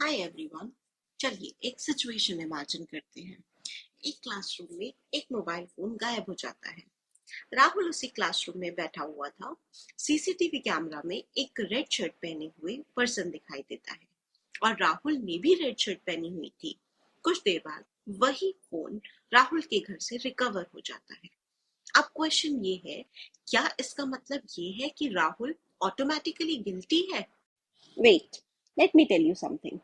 Hi everyone. चलिए एक situation imagine करते हैं। एक क्लासरूम में एक मोबाइल फोन गायब हो जाता है। राहुल उसी क्लासरूम में बैठा हुआ था। सीसीटीवी कैमरा में एक रेड शर्ट पहने हुए पर्सन दिखाई देता है और राहुल ने भी रेड शर्ट पहनी हुई थी। कुछ देर बाद वही फोन राहुल के घर से रिकवर हो जाता है। अब क्वेश्चन ये है, क्या इसका मतलब ये है कि राहुल ऑटोमेटिकली गिल्टी है? Wait, let me tell you something.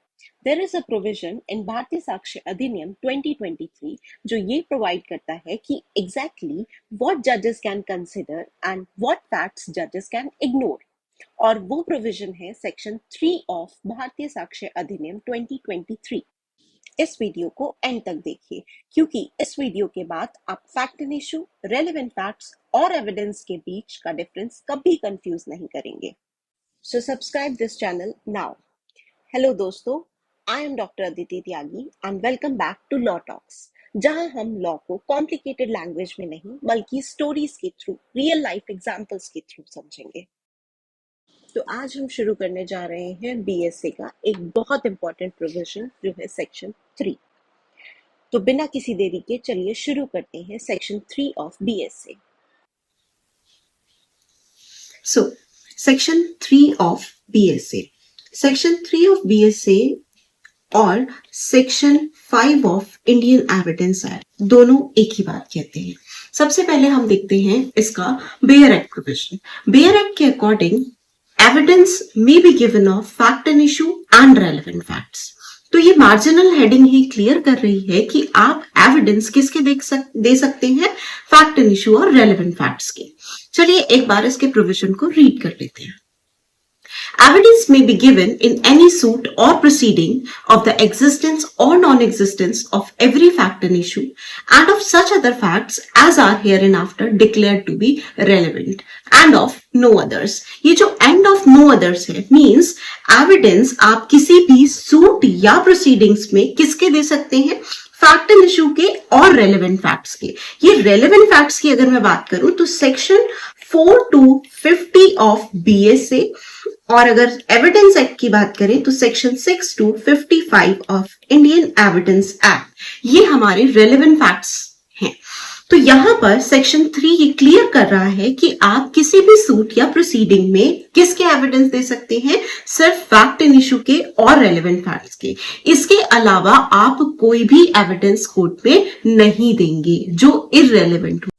There is a provision in भारतीय साक्ष्य अधिनियम 2023 जो ये प्रोवाइड करता है कि exactly what judges can consider and what facts judges can ignore. और वो प्रोविजन है सेक्शन 3 ऑफ भारतीय साक्ष्य अधिनियम 2023। इस वीडियो को एंड तक देखिए क्योंकि इस वीडियो के बाद आप fact and issue, relevant facts और एविडेंस के बीच का डिफरेंस कभी कंफ्यूज नहीं करेंगे। So subscribe this channel now. Hello दोस्तों, I am Dr. Aditi Tyagi and welcome back to Law Talks, जहां हम लॉ को कॉम्प्लिकेटेड लैंग्वेज में नहीं बल्कि स्टोरीज के थ्रू, रियल लाइफ एग्जांपल्स के थ्रू समझेंगे। तो आज हम शुरू करने जा रहे हैं बीएसए का एक बहुत इंपॉर्टेंट प्रोविजन जो है सेक्शन 3। तो बिना किसी देरी के चलिए शुरू करते हैं section 3 of BSA. So, Section 3 of BSA. Section 3 of BSA और Section 5 of Indian Evidence Act दोनों एक ही बात कहते हैं। सबसे पहले हम देखते हैं इसका bare act provision. Bare act के according evidence may be given of fact and issue and relevant facts. तो ये मार्जिनल हेडिंग ही क्लियर कर रही है कि आप एविडेंस किसके दे सकते हैं, फैक्ट एंड इशू और रेलेवेंट फैक्ट्स के। चलिए एक बार इसके प्रोविजन को रीड कर लेते हैं। Evidence may be given in any suit or proceeding of the existence or non-existence of every fact and issue and of such other facts as are hereinafter declared to be relevant and of no others. ये जो end of no others है means evidence आप किसी भी suit या proceedings में किसके दे सकते हैं, फैक्ट एंड इशू के और रेलेवेंट फैक्ट्स के। ये रेलेवेंट फैक्ट्स की अगर मैं बात करूं तो सेक्शन 4 to 50 ऑफ बीएसए और अगर एविडेंस एक्ट की बात करें तो section 6 to 55 of Indian evidence act, ये हमारे रेलेवेंट फैक्ट्स हैं। तो यहां पर सेक्शन 3 ये क्लियर कर रहा है कि आप किसी भी सूट या प्रोसीडिंग में किसके एविडेंस दे सकते हैं, सिर्फ फैक्ट एंड इशू के और रेलेवेंट फैक्ट्स के। इसके अलावा आप कोई भी एविडेंस कोर्ट में नहीं देंगे जो इररेलेवेंट हो।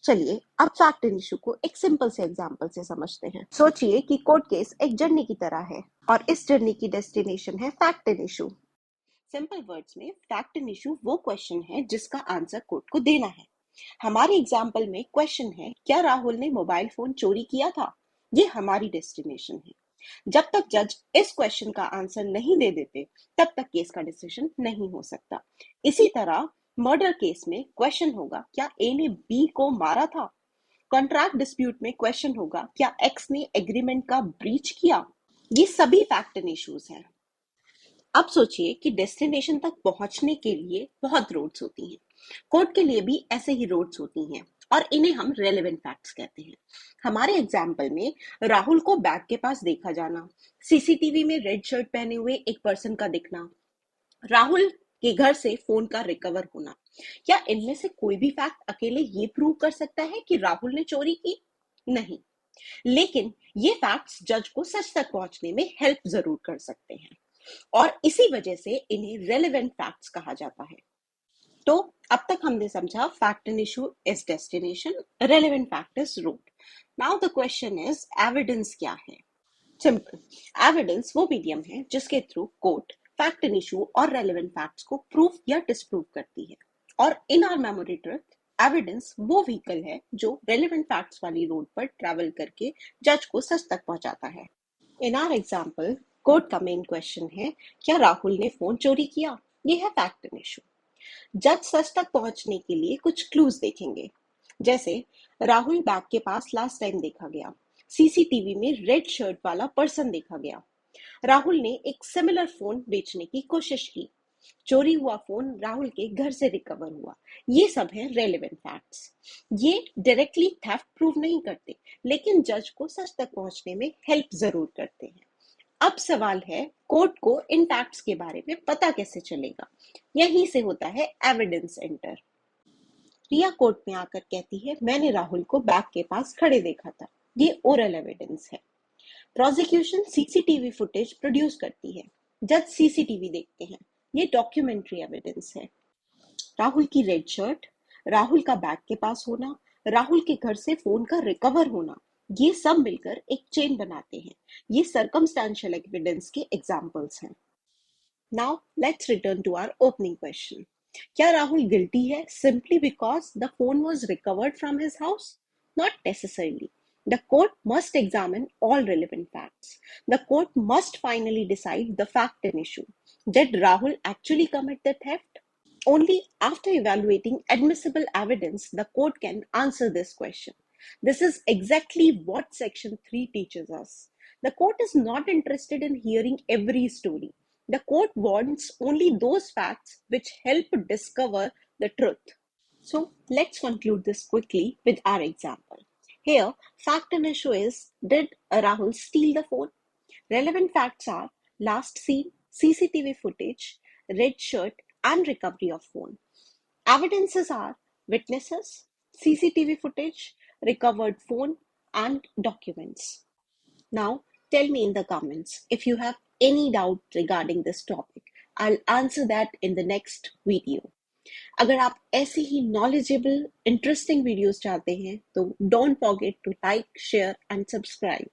चलिए अब फैक्ट एंड इशू को एक सिंपल से एग्जांपल से समझते हैं। सोचिए कि कोर्ट केस एक जर्नी की तरह है और इस जर्नी की डेस्टिनेशन है fact and issue. Simple words में फैक्ट एंड इशू वो क्वेश्चन है जिसका आंसर कोर्ट को देना है। हमारे एग्जांपल में क्वेश्चन है, क्या राहुल ने मोबाइल फोन चोरी किया था? ये हमारी डेस्टिनेशन है। जब तक जज इस क्वेश्चन का आंसर नहीं दे देते तब तक केस का डिसीजन नहीं हो सकता। इसी तरह मर्डर केस में क्वेश्चन होगा, क्या ए ने बी को मारा था? कॉन्ट्रैक्ट डिस्प्यूट में क्वेश्चन होगा, क्या एक्स ने एग्रीमेंट का ब्रीच किया? ये सभी फैक्ट एंड इश्यूज हैं। अब सोचिए कि डेस्टिनेशन तक पहुंचने के लिए बहुत रोड्स होती हैं। कोर्ट के लिए भी ऐसे ही रोड्स होती हैं और इन्हें हम रेलेवेंट फैक्ट्स कहते हैं। हमारे एग्जाम्पल में राहुल को बैग के पास देखा जाना, सीसीटीवी में रेड शर्ट पहने हुए एक पर्सन का दिखना, राहुल के घर से फोन का रिकवर होना, क्या इनमें से कोई भी फैक्ट अकेले ये प्रूव कर सकता है कि राहुल ने चोरी की? नहीं, लेकिन ये फैक्ट्स जज को सच तक पहुंचने में हेल्प जरूर कर सकते हैं और इसी वजह से इन्हें रेलेवेंट फैक्ट्स कहा जाता है। तो अब तक हमने समझा fact and issue is destination, relevant fact is route. Now the question is evidence क्या है? सिंपल, एविडेंस वो मीडियम है जिसके through court fact and issue और रेलेवेंट फैक्ट्स को प्रूफ या डिसप्रूव करती है। और in our memory truth, evidence वो व्हीकल है जो रेलेवेंट फैक्ट्स वाली रोड पर ट्रैवल करके जज को सच तक पहुंचाता है। इन आवर एग्जांपल, कोर्ट का मेन क्वेश्चन है, क्या राहुल ने फोन चोरी किया? ये है फैक्ट एंड इशू। जज सच तक पहुंचने के लिए कुछ क्लूज देखेंगे, जैसे राहुल बैग के पास लास्ट टाइम देखा गया, सीसीटीवी में रेड शर्ट वाला पर्सन देखा गया, राहुल ने एक सिमिलर फोन बेचने की कोशिश की, चोरी हुआ फोन राहुल के घर से रिकवर हुआ। ये सब है रेलेवेंट फैक्ट्स। ये डायरेक्टली थेफ्ट प्रूव नहीं करते लेकिन जज को सच तक पहुंचने में हेल्प जरूर करते हैं। अब सवाल है, कोर्ट को इन फैक्ट्स के बारे में पता कैसे चलेगा? यहीं से होता है एविडेंस एंटर। रिया कोर्ट में आकर कहती है, मैंने राहुल को बैग के पास खड़े देखा था। ये ओरल एविडेंस है। प्रोसिक्यूशन सीसीटीवी फुटेज प्रोड्यूस करती है। जज सीसीटीवी देखते हैं। ये डॉक्यूमेंट्री एविडेंस है। राहुल की रेड शर्ट, राहुल का बैग के पास होना, राहुल के घर से फोन का रिकवर होना, ये सब मिलकर एक चेन बनाते हैं। ये सर्कमस्टेंशियल एविडेंस के एग्जाम्पल्स हैं। Now let's return to our opening question. क्या राहुल गिल्टी है simply because the phone was recovered from his house? Not necessarily. The court must examine all relevant facts. The court must finally decide the fact in issue. Did Rahul actually commit the theft? Only after evaluating admissible evidence, the court can answer this question. This is exactly what Section 3 teaches us. The court is not interested in hearing every story. The court wants only those facts which help discover the truth. So let's conclude this quickly with our example. Here, fact and issue is, did Rahul steal the phone? Relevant facts are last seen, CCTV footage, red shirt, and recovery of phone. Evidences are witnesses, CCTV footage, recovered phone, and documents. Now, tell me in the comments if you have any doubt regarding this topic. I'll answer that in the next video. अगर आप ऐसी ही knowledgeable, interesting videos चाहते हैं तो don't forget to like, share and subscribe.